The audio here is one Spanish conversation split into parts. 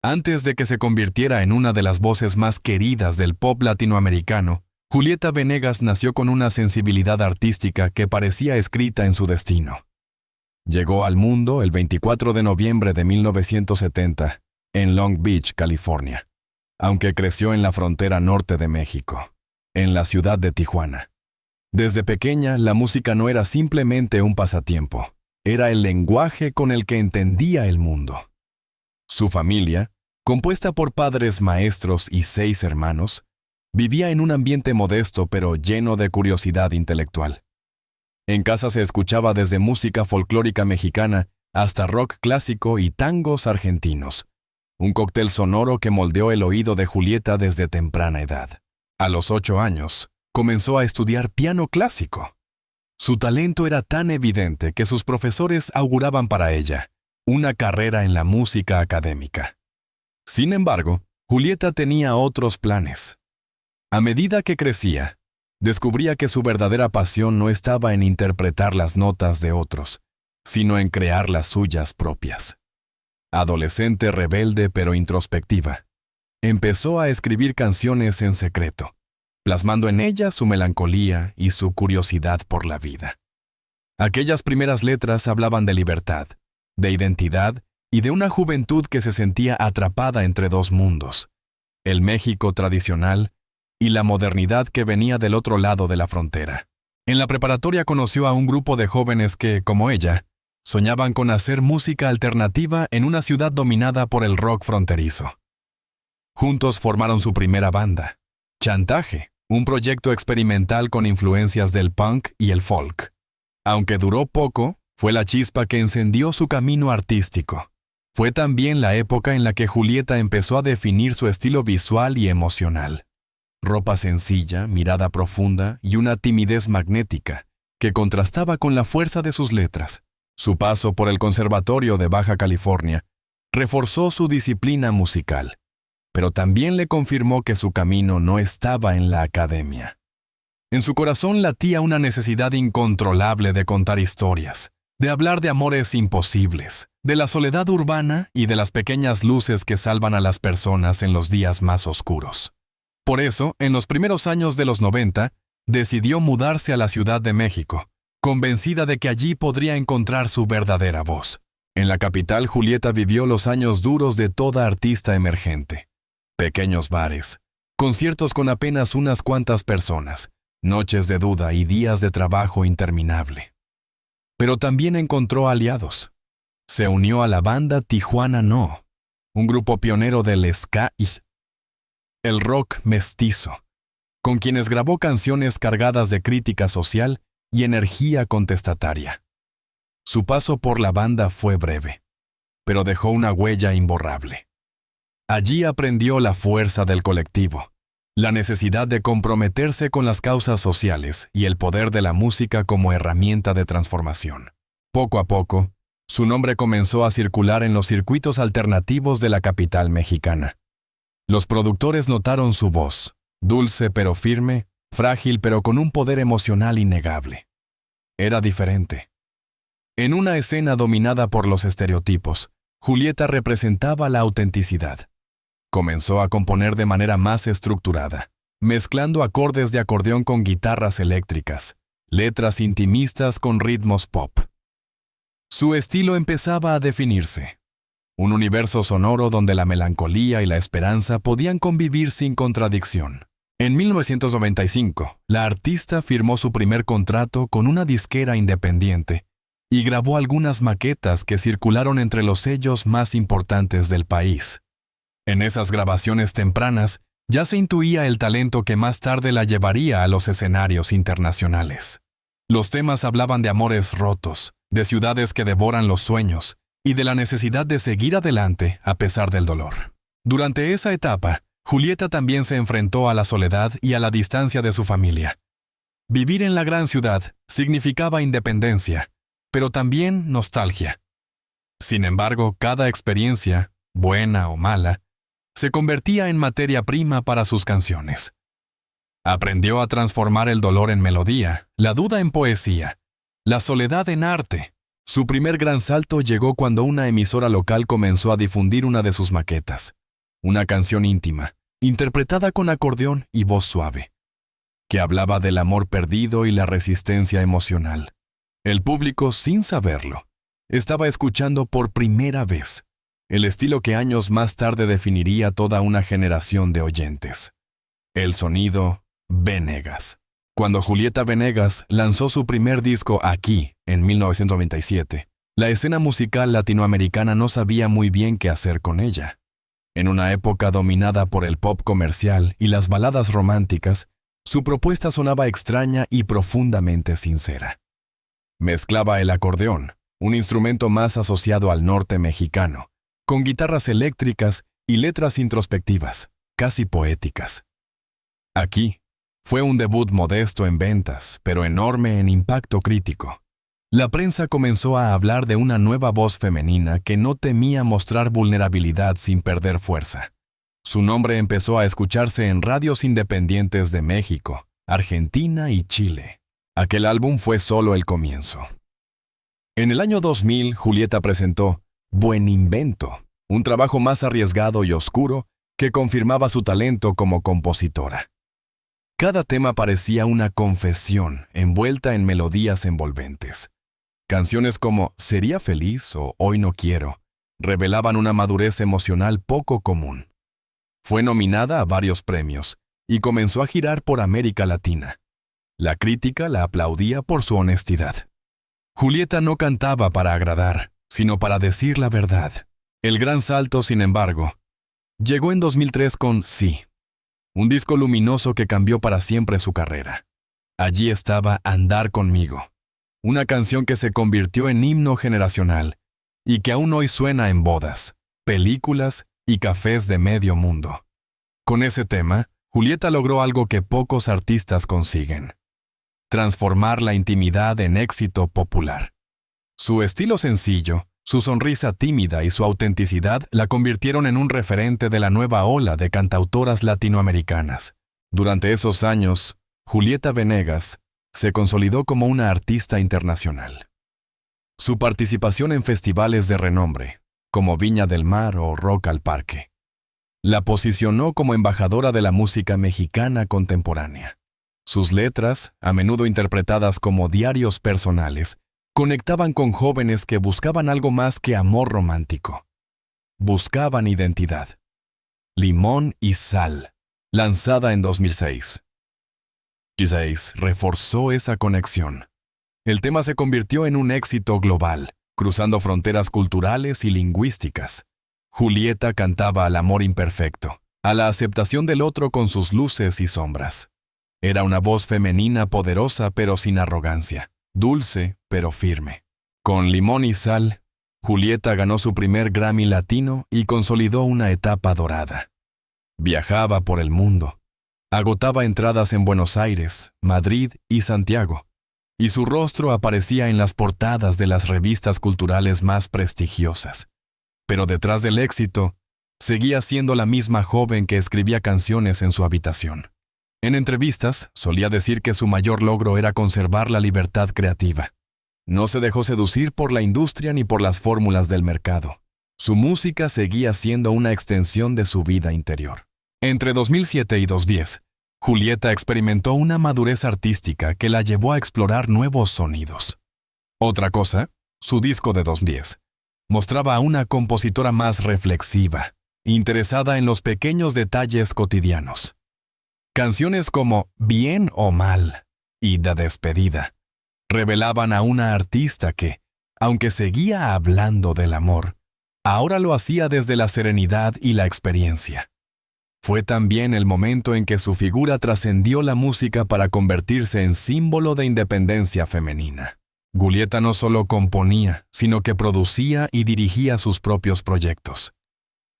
Antes de que se convirtiera en una de las voces más queridas del pop latinoamericano, Julieta Venegas nació con una sensibilidad artística que parecía escrita en su destino. Llegó al mundo el 24 de noviembre de 1970, en Long Beach, California, aunque creció en la frontera norte de México, en la ciudad de Tijuana. Desde pequeña, la música no era simplemente un pasatiempo, era el lenguaje con el que entendía el mundo. Su familia, compuesta por padres maestros y 6 hermanos, vivía en un ambiente modesto pero lleno de curiosidad intelectual. En casa se escuchaba desde música folclórica mexicana hasta rock clásico y tangos argentinos, un cóctel sonoro que moldeó el oído de Julieta desde temprana edad. A los 8 años, comenzó a estudiar piano clásico. Su talento era tan evidente que sus profesores auguraban para ella una carrera en la música académica. Sin embargo, Julieta tenía otros planes. A medida que crecía, descubría que su verdadera pasión no estaba en interpretar las notas de otros, sino en crear las suyas propias. Adolescente rebelde pero introspectiva, empezó a escribir canciones en secreto, plasmando en ellas su melancolía y su curiosidad por la vida. Aquellas primeras letras hablaban de libertad, de identidad y de una juventud que se sentía atrapada entre dos mundos, el México tradicional y la modernidad que venía del otro lado de la frontera. En la preparatoria conoció a un grupo de jóvenes que, como ella, soñaban con hacer música alternativa en una ciudad dominada por el rock fronterizo. Juntos formaron su primera banda, Chantaje, un proyecto experimental con influencias del punk y el folk. Aunque duró poco, fue la chispa que encendió su camino artístico. Fue también la época en la que Julieta empezó a definir su estilo visual y emocional. Ropa sencilla, mirada profunda y una timidez magnética que contrastaba con la fuerza de sus letras. Su paso por el Conservatorio de Baja California reforzó su disciplina musical, pero también le confirmó que su camino no estaba en la academia. En su corazón latía una necesidad incontrolable de contar historias, de hablar de amores imposibles, de la soledad urbana y de las pequeñas luces que salvan a las personas en los días más oscuros. Por eso, en los primeros años de los 90, decidió mudarse a la Ciudad de México, convencida de que allí podría encontrar su verdadera voz. En la capital, Julieta vivió los años duros de toda artista emergente. Pequeños bares, conciertos con apenas unas cuantas personas, noches de duda y días de trabajo interminable. Pero también encontró aliados. Se unió a la banda Tijuana No, un grupo pionero del ska y el rock mestizo, con quienes grabó canciones cargadas de crítica social y energía contestataria. Su paso por la banda fue breve, pero dejó una huella imborrable. Allí aprendió la fuerza del colectivo, la necesidad de comprometerse con las causas sociales y el poder de la música como herramienta de transformación. Poco a poco, su nombre comenzó a circular en los circuitos alternativos de la capital mexicana. Los productores notaron su voz, dulce pero firme, frágil pero con un poder emocional innegable. Era diferente. En una escena dominada por los estereotipos, Julieta representaba la autenticidad. Comenzó a componer de manera más estructurada, mezclando acordes de acordeón con guitarras eléctricas, letras intimistas con ritmos pop. Su estilo empezaba a definirse. Un universo sonoro donde la melancolía y la esperanza podían convivir sin contradicción. En 1995, la artista firmó su primer contrato con una disquera independiente y grabó algunas maquetas que circularon entre los sellos más importantes del país. En esas grabaciones tempranas ya se intuía el talento que más tarde la llevaría a los escenarios internacionales. Los temas hablaban de amores rotos, de ciudades que devoran los sueños y de la necesidad de seguir adelante a pesar del dolor. Durante esa etapa, Julieta también se enfrentó a la soledad y a la distancia de su familia. Vivir en la gran ciudad significaba independencia, pero también nostalgia. Sin embargo, cada experiencia, buena o mala, se convertía en materia prima para sus canciones. Aprendió a transformar el dolor en melodía, la duda en poesía, la soledad en arte Su primer gran salto llegó cuando una emisora local comenzó a difundir una de sus maquetas, una canción íntima, interpretada con acordeón y voz suave, que hablaba del amor perdido y la resistencia emocional. El público, sin saberlo, estaba escuchando por primera vez el estilo que años más tarde definiría toda una generación de oyentes. El sonido Venegas. Cuando Julieta Venegas lanzó su primer disco aquí, en 1997, la escena musical latinoamericana no sabía muy bien qué hacer con ella. En una época dominada por el pop comercial y las baladas románticas, su propuesta sonaba extraña y profundamente sincera. Mezclaba el acordeón, un instrumento más asociado al norte mexicano, con guitarras eléctricas y letras introspectivas, casi poéticas. Aquí, fue un debut modesto en ventas, pero enorme en impacto crítico. La prensa comenzó a hablar de una nueva voz femenina que no temía mostrar vulnerabilidad sin perder fuerza. Su nombre empezó a escucharse en radios independientes de México, Argentina y Chile. Aquel álbum fue solo el comienzo. En el año 2000, Julieta presentó Buen Invento, un trabajo más arriesgado y oscuro que confirmaba su talento como compositora. Cada tema parecía una confesión envuelta en melodías envolventes. Canciones como Sería feliz o Hoy no quiero revelaban una madurez emocional poco común. Fue nominada a varios premios y comenzó a girar por América Latina. La crítica la aplaudía por su honestidad. Julieta no cantaba para agradar, sino para decir la verdad. El gran salto, sin embargo, llegó en 2003 con Sí, un disco luminoso que cambió para siempre su carrera. Allí estaba Andar conmigo, una canción que se convirtió en himno generacional y que aún hoy suena en bodas, películas y cafés de medio mundo. Con ese tema, Julieta logró algo que pocos artistas consiguen: transformar la intimidad en éxito popular. Su estilo sencillo, su sonrisa tímida y su autenticidad la convirtieron en un referente de la nueva ola de cantautoras latinoamericanas. Durante esos años, Julieta Venegas se consolidó como una artista internacional. Su participación en festivales de renombre, como Viña del Mar o Rock al Parque, la posicionó como embajadora de la música mexicana contemporánea. Sus letras, a menudo interpretadas como diarios personales, conectaban con jóvenes que buscaban algo más que amor romántico. Buscaban identidad. Limón y Sal, lanzada en 2006. 2006 reforzó esa conexión. El tema se convirtió en un éxito global, cruzando fronteras culturales y lingüísticas. Julieta cantaba al amor imperfecto, a la aceptación del otro con sus luces y sombras. Era una voz femenina poderosa pero sin arrogancia, dulce pero firme. Con Limón y Sal, Julieta ganó su primer Grammy Latino y consolidó una etapa dorada. Viajaba por el mundo, agotaba entradas en Buenos Aires, Madrid y Santiago, y su rostro aparecía en las portadas de las revistas culturales más prestigiosas. Pero detrás del éxito, seguía siendo la misma joven que escribía canciones en su habitación. En entrevistas, solía decir que su mayor logro era conservar la libertad creativa. No se dejó seducir por la industria ni por las fórmulas del mercado. Su música seguía siendo una extensión de su vida interior. Entre 2007 y 2010, Julieta experimentó una madurez artística que la llevó a explorar nuevos sonidos. Otra cosa, su disco de 2010, mostraba a una compositora más reflexiva, interesada en los pequeños detalles cotidianos. Canciones como Bien o Mal y La Despedida revelaban a una artista que, aunque seguía hablando del amor, ahora lo hacía desde la serenidad y la experiencia. Fue también el momento en que su figura trascendió la música para convertirse en símbolo de independencia femenina. Julieta no solo componía, sino que producía y dirigía sus propios proyectos.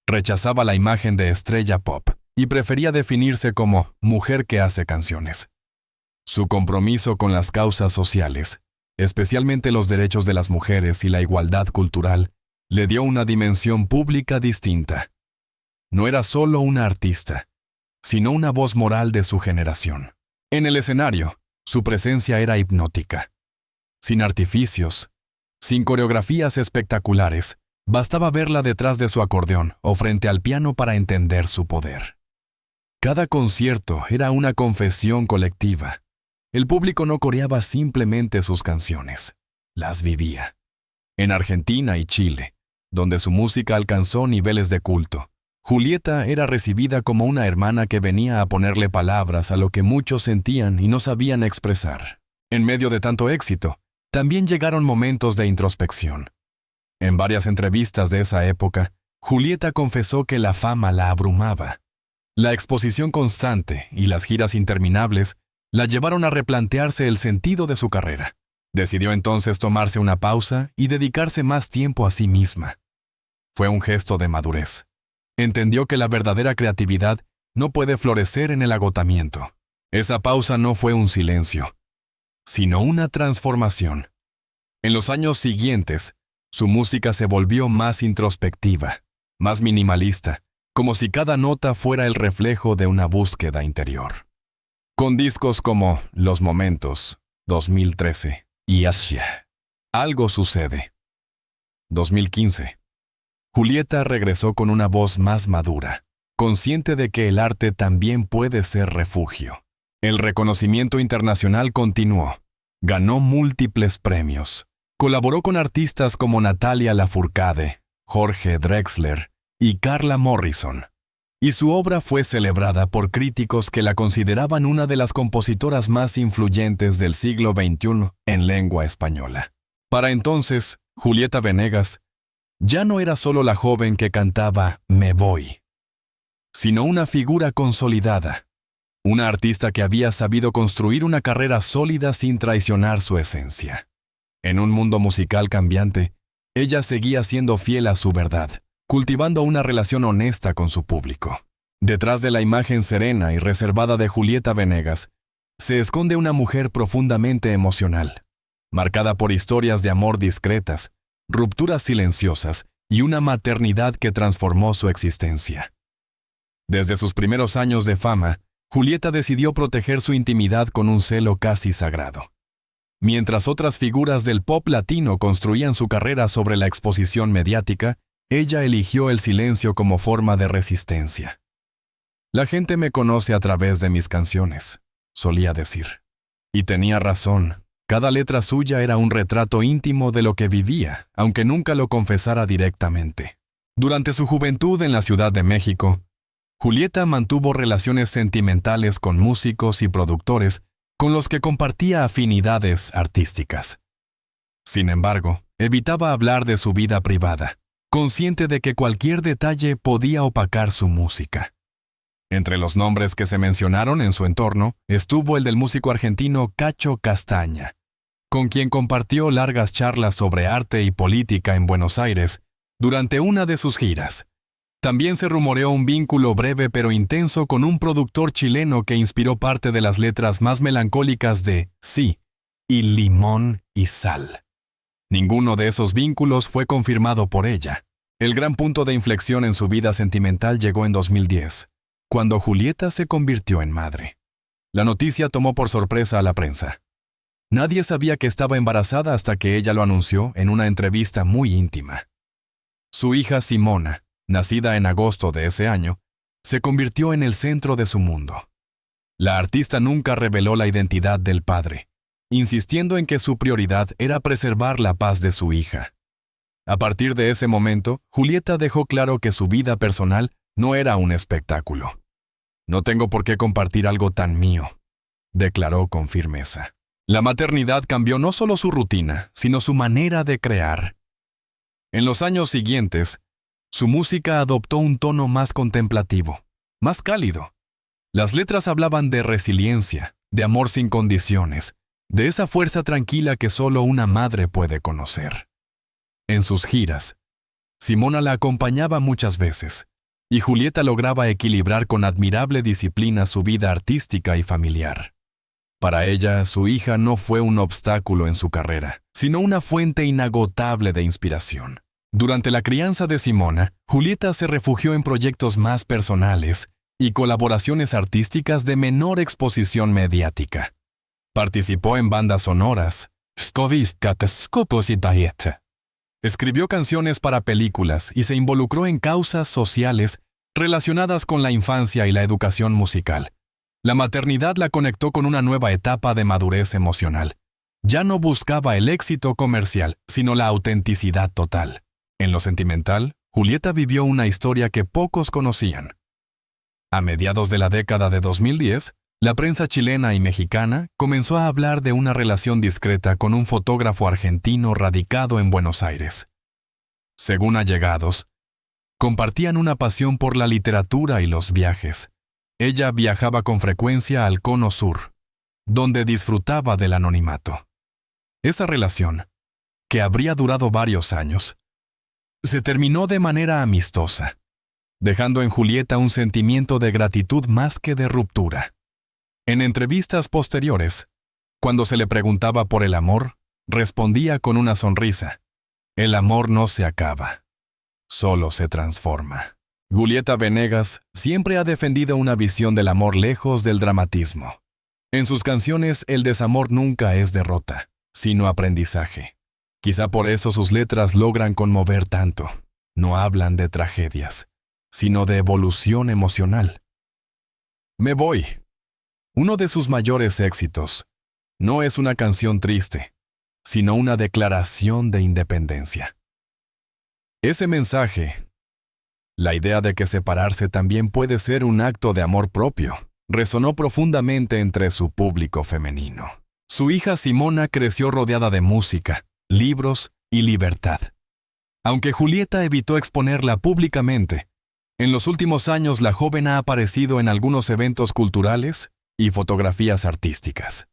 Rechazaba la imagen de estrella pop y prefería definirse como mujer que hace canciones. Su compromiso con las causas sociales, especialmente los derechos de las mujeres y la igualdad cultural, le dio una dimensión pública distinta. No era solo una artista, sino una voz moral de su generación. En el escenario, su presencia era hipnótica. Sin artificios, Sin coreografías espectaculares, bastaba verla detrás de su acordeón o frente al piano para entender su poder. Cada concierto era una confesión colectiva. El público no coreaba simplemente sus canciones, las vivía. En Argentina y Chile, donde su música alcanzó niveles de culto, Julieta era recibida como una hermana que venía a ponerle palabras a lo que muchos sentían y no sabían expresar. En medio de tanto éxito, también llegaron momentos de introspección. En varias entrevistas de esa época, Julieta confesó que la fama la abrumaba. La exposición constante y las giras interminables la llevaron a replantearse el sentido de su carrera. Decidió entonces tomarse una pausa y dedicarse más tiempo a sí misma. Fue un gesto de madurez. Entendió que la verdadera creatividad no puede florecer en el agotamiento. Esa pausa no fue un silencio, sino una transformación. En los años siguientes, su música se volvió más introspectiva, más minimalista, como si cada nota fuera el reflejo de una búsqueda interior. Con discos como Los Momentos, 2013, y Asia, Algo Sucede, 2015. Julieta regresó con una voz más madura, consciente de que el arte también puede ser refugio. El reconocimiento internacional continuó. Ganó múltiples premios. Colaboró con artistas como Natalia Lafourcade, Jorge Drexler y Carla Morrison. Y su obra fue celebrada por críticos que la consideraban una de las compositoras más influyentes del siglo XXI en lengua española. Para entonces, Julieta Venegas ya no era solo la joven que cantaba Me voy, sino una figura consolidada, una artista que había sabido construir una carrera sólida sin traicionar su esencia. En un mundo musical cambiante, ella seguía siendo fiel a su verdad, cultivando una relación honesta con su público. Detrás de la imagen serena y reservada de Julieta Venegas, se esconde una mujer profundamente emocional, marcada por historias de amor discretas, rupturas silenciosas y una maternidad que transformó su existencia. Desde sus primeros años de fama, Julieta decidió proteger su intimidad con un celo casi sagrado. Mientras otras figuras del pop latino construían su carrera sobre la exposición mediática, ella eligió el silencio como forma de resistencia. La gente me conoce a través de mis canciones, solía decir. Y tenía razón. Cada letra suya era un retrato íntimo de lo que vivía, aunque nunca lo confesara directamente. Durante su juventud en la Ciudad de México, Julieta mantuvo relaciones sentimentales con músicos y productores con los que compartía afinidades artísticas. Sin embargo, evitaba hablar de su vida privada, consciente de que cualquier detalle podía opacar su música. Entre los nombres que se mencionaron en su entorno estuvo el del músico argentino Cacho Castaña, con quien compartió largas charlas sobre arte y política en Buenos Aires durante una de sus giras. También se rumoreó un vínculo breve pero intenso con un productor chileno que inspiró parte de las letras más melancólicas de Sí y Limón y Sal. Ninguno de esos vínculos fue confirmado por ella. El gran punto de inflexión en su vida sentimental llegó en 2010, cuando Julieta se convirtió en madre. La noticia tomó por sorpresa a la prensa. Nadie sabía que estaba embarazada hasta que ella lo anunció en una entrevista muy íntima. Su hija Simona, nacida en agosto de ese año, se convirtió en el centro de su mundo. La artista nunca reveló la identidad del padre, insistiendo en que su prioridad era preservar la paz de su hija. A partir de ese momento, Julieta dejó claro que su vida personal no era un espectáculo. No tengo por qué compartir algo tan mío, declaró con firmeza. La maternidad cambió no solo su rutina, sino su manera de crear. En los años siguientes, su música adoptó un tono más contemplativo, más cálido. Las letras hablaban de resiliencia, de amor sin condiciones, de esa fuerza tranquila que solo una madre puede conocer. En sus giras, Simona la acompañaba muchas veces, y Julieta lograba equilibrar con admirable disciplina su vida artística y familiar. Para ella, su hija no fue un obstáculo en su carrera, sino una fuente inagotable de inspiración. Durante la crianza de Simona, Julieta se refugió en proyectos más personales y colaboraciones artísticas de menor exposición mediática. Participó en bandas sonoras, Escribió canciones para películas y se involucró en causas sociales relacionadas con la infancia y la educación musical. La maternidad la conectó con una nueva etapa de madurez emocional. Ya no buscaba el éxito comercial, sino la autenticidad total. En lo sentimental, Julieta vivió una historia que pocos conocían. A mediados de la década de 2010, la prensa chilena y mexicana comenzó a hablar de una relación discreta con un fotógrafo argentino radicado en Buenos Aires. Según allegados, compartían una pasión por la literatura y los viajes. Ella viajaba con frecuencia al Cono Sur, donde disfrutaba del anonimato. Esa relación, que habría durado varios años, se terminó de manera amistosa, dejando en Julieta un sentimiento de gratitud más que de ruptura. En entrevistas posteriores, cuando se le preguntaba por el amor, respondía con una sonrisa: el amor no se acaba, solo se transforma. Julieta Venegas siempre ha defendido una visión del amor lejos del dramatismo. En sus canciones, el desamor nunca es derrota, sino aprendizaje. Quizá por eso sus letras logran conmover tanto. No hablan de tragedias, sino de evolución emocional. Me voy. Uno de sus mayores éxitos no es una canción triste, sino una declaración de independencia. Ese mensaje, la idea de que separarse también puede ser un acto de amor propio, resonó profundamente entre su público femenino. Su hija Simona creció rodeada de música, libros y libertad. Aunque Julieta evitó exponerla públicamente, en los últimos años la joven ha aparecido en algunos eventos culturales y fotografías artísticas.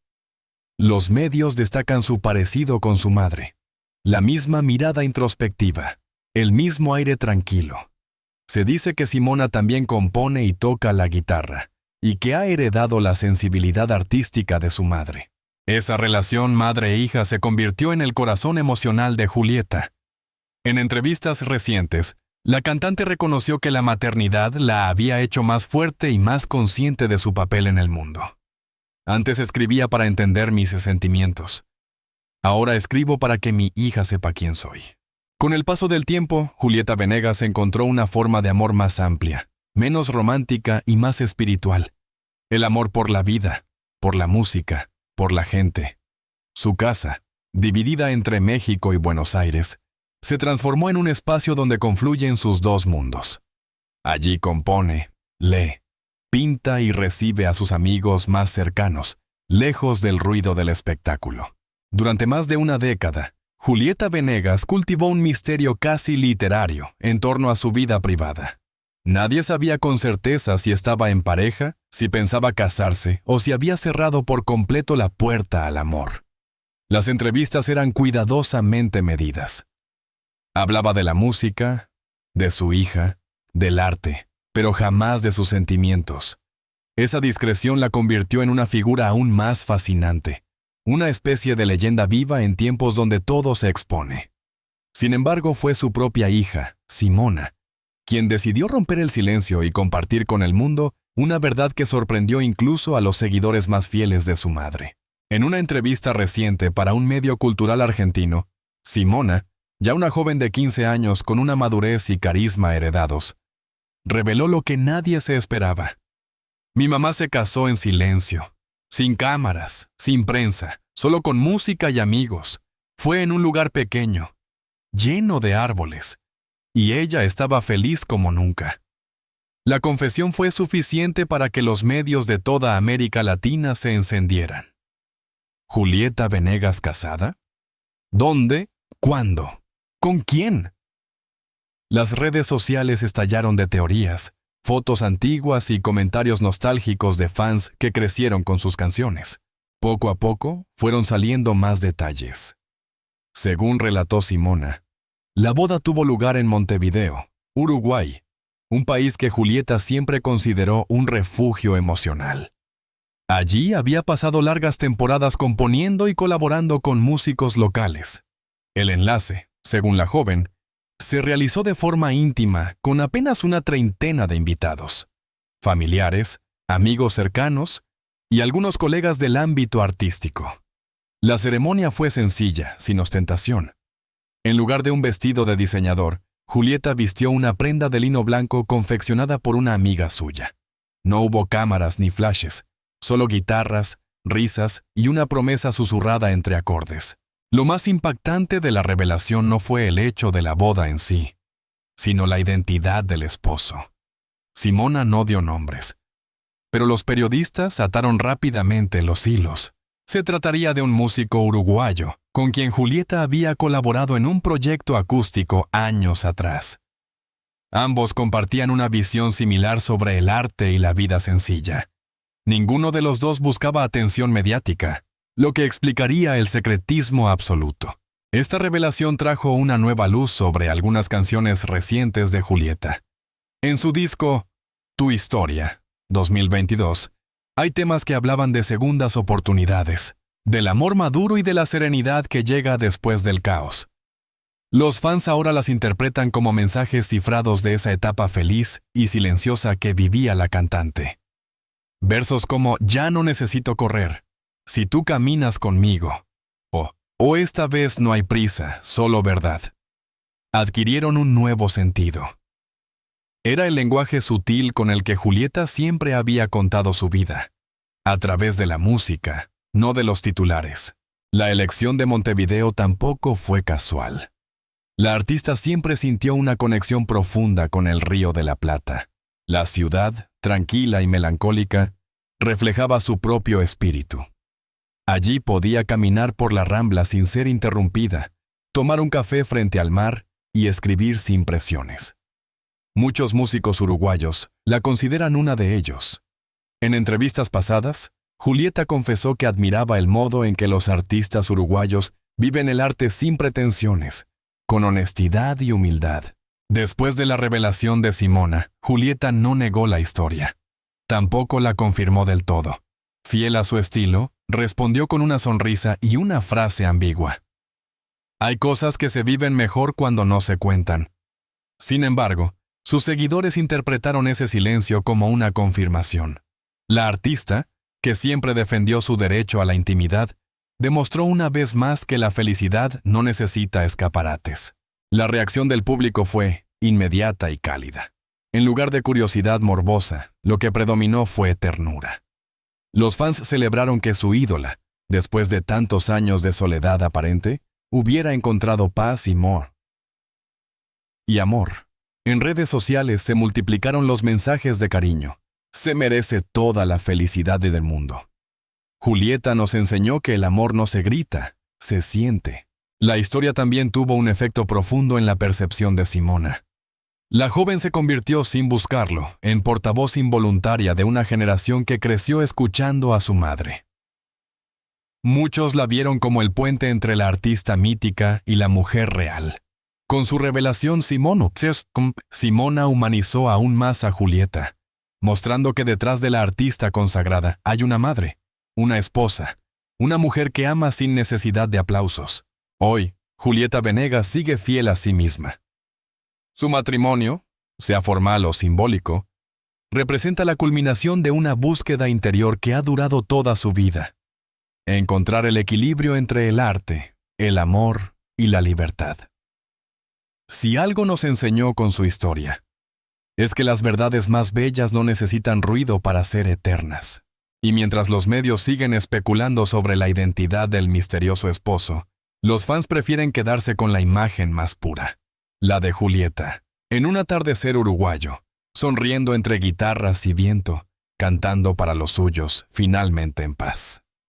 Los medios destacan su parecido con su madre, la misma mirada introspectiva, el mismo aire tranquilo. Se dice que Simona también compone y toca la guitarra, y que ha heredado la sensibilidad artística de su madre. Esa relación madre e hija se convirtió en el corazón emocional de Julieta. En entrevistas recientes, la cantante reconoció que la maternidad la había hecho más fuerte y más consciente de su papel en el mundo. Antes escribía para entender mis sentimientos. Ahora escribo para que mi hija sepa quién soy. Con el paso del tiempo, Julieta Venegas encontró una forma de amor más amplia, menos romántica y más espiritual. El amor por la vida, por la música, por la gente. Su casa, dividida entre México y Buenos Aires, se transformó en un espacio donde confluyen sus dos mundos. Allí compone, lee, pinta y recibe a sus amigos más cercanos, lejos del ruido del espectáculo. Durante más de una década, Julieta Venegas cultivó un misterio casi literario en torno a su vida privada. Nadie sabía con certeza si estaba en pareja, si pensaba casarse o si había cerrado por completo la puerta al amor. Las entrevistas eran cuidadosamente medidas. Hablaba de la música, de su hija, del arte, pero jamás de sus sentimientos. Esa discreción la convirtió en una figura aún más fascinante, una especie de leyenda viva en tiempos donde todo se expone. Sin embargo, fue su propia hija, Simona, quien decidió romper el silencio y compartir con el mundo una verdad que sorprendió incluso a los seguidores más fieles de su madre. En una entrevista reciente para un medio cultural argentino, Simona, ya una joven de 15 años con una madurez y carisma heredados, reveló lo que nadie se esperaba. Mi mamá se casó en silencio, sin cámaras, sin prensa, solo con música y amigos. Fue en un lugar pequeño, lleno de árboles, y ella estaba feliz como nunca. La confesión fue suficiente para que los medios de toda América Latina se encendieran. ¿Julieta Venegas casada? ¿Dónde? ¿Cuándo? ¿Con quién? Las redes sociales estallaron de teorías, fotos antiguas y comentarios nostálgicos de fans que crecieron con sus canciones. Poco a poco fueron saliendo más detalles. Según relató Simona, la boda tuvo lugar en Montevideo, Uruguay, un país que Julieta siempre consideró un refugio emocional. Allí había pasado largas temporadas componiendo y colaborando con músicos locales. El enlace, según la joven, se realizó de forma íntima con apenas una treintena de invitados, familiares, amigos cercanos y algunos colegas del ámbito artístico. La ceremonia fue sencilla, sin ostentación. En lugar de un vestido de diseñador, Julieta vistió una prenda de lino blanco confeccionada por una amiga suya. No hubo cámaras ni flashes, solo guitarras, risas y una promesa susurrada entre acordes. Lo más impactante de la revelación no fue el hecho de la boda en sí, sino la identidad del esposo. Simona no dio nombres, pero los periodistas ataron rápidamente los hilos. Se trataría de un músico uruguayo, con quien Julieta había colaborado en un proyecto acústico años atrás. Ambos compartían una visión similar sobre el arte y la vida sencilla. Ninguno de los dos buscaba atención mediática, lo que explicaría el secretismo absoluto. Esta revelación trajo una nueva luz sobre algunas canciones recientes de Julieta. En su disco Tu Historia, 2022, hay temas que hablaban de segundas oportunidades, del amor maduro y de la serenidad que llega después del caos. Los fans ahora las interpretan como mensajes cifrados de esa etapa feliz y silenciosa que vivía la cantante. Versos como "Ya no necesito correr", "Si tú caminas conmigo", o "Esta vez no hay prisa, solo verdad", adquirieron un nuevo sentido. Era el lenguaje sutil con el que Julieta siempre había contado su vida, a través de la música, no de los titulares. La elección de Montevideo tampoco fue casual. La artista siempre sintió una conexión profunda con el Río de la Plata. La ciudad, tranquila y melancólica, reflejaba su propio espíritu. Allí podía caminar por la Rambla sin ser interrumpida, tomar un café frente al mar y escribir sin presiones. Muchos músicos uruguayos la consideran una de ellos. En entrevistas pasadas, Julieta confesó que admiraba el modo en que los artistas uruguayos viven el arte sin pretensiones, con honestidad y humildad. Después de la revelación de Simona, Julieta no negó la historia. Tampoco la confirmó del todo. Fiel a su estilo, respondió con una sonrisa y una frase ambigua. Hay cosas que se viven mejor cuando no se cuentan. Sin embargo, sus seguidores interpretaron ese silencio como una confirmación. La artista, que siempre defendió su derecho a la intimidad, demostró una vez más que la felicidad no necesita escaparates. La reacción del público fue inmediata y cálida. En lugar de curiosidad morbosa, lo que predominó fue ternura. Los fans celebraron que su ídola, después de tantos años de soledad aparente, hubiera encontrado paz y amor. En redes sociales se multiplicaron los mensajes de cariño. Se merece toda la felicidad del mundo. Julieta nos enseñó que el amor no se grita, se siente. La historia también tuvo un efecto profundo en la percepción de Simona. La joven se convirtió sin buscarlo en portavoz involuntaria de una generación que creció escuchando a su madre. Muchos la vieron como el puente entre la artista mítica y la mujer real. Con su revelación Simona humanizó aún más a Julieta, mostrando que detrás de la artista consagrada hay una madre, una esposa, una mujer que ama sin necesidad de aplausos. Hoy, Julieta Venegas sigue fiel a sí misma. Su matrimonio, sea formal o simbólico, representa la culminación de una búsqueda interior que ha durado toda su vida. Encontrar el equilibrio entre el arte, el amor y la libertad. Si algo nos enseñó con su historia, es que las verdades más bellas no necesitan ruido para ser eternas. Y mientras los medios siguen especulando sobre la identidad del misterioso esposo, los fans prefieren quedarse con la imagen más pura, la de Julieta, en un atardecer uruguayo, sonriendo entre guitarras y viento, cantando para los suyos, finalmente en paz.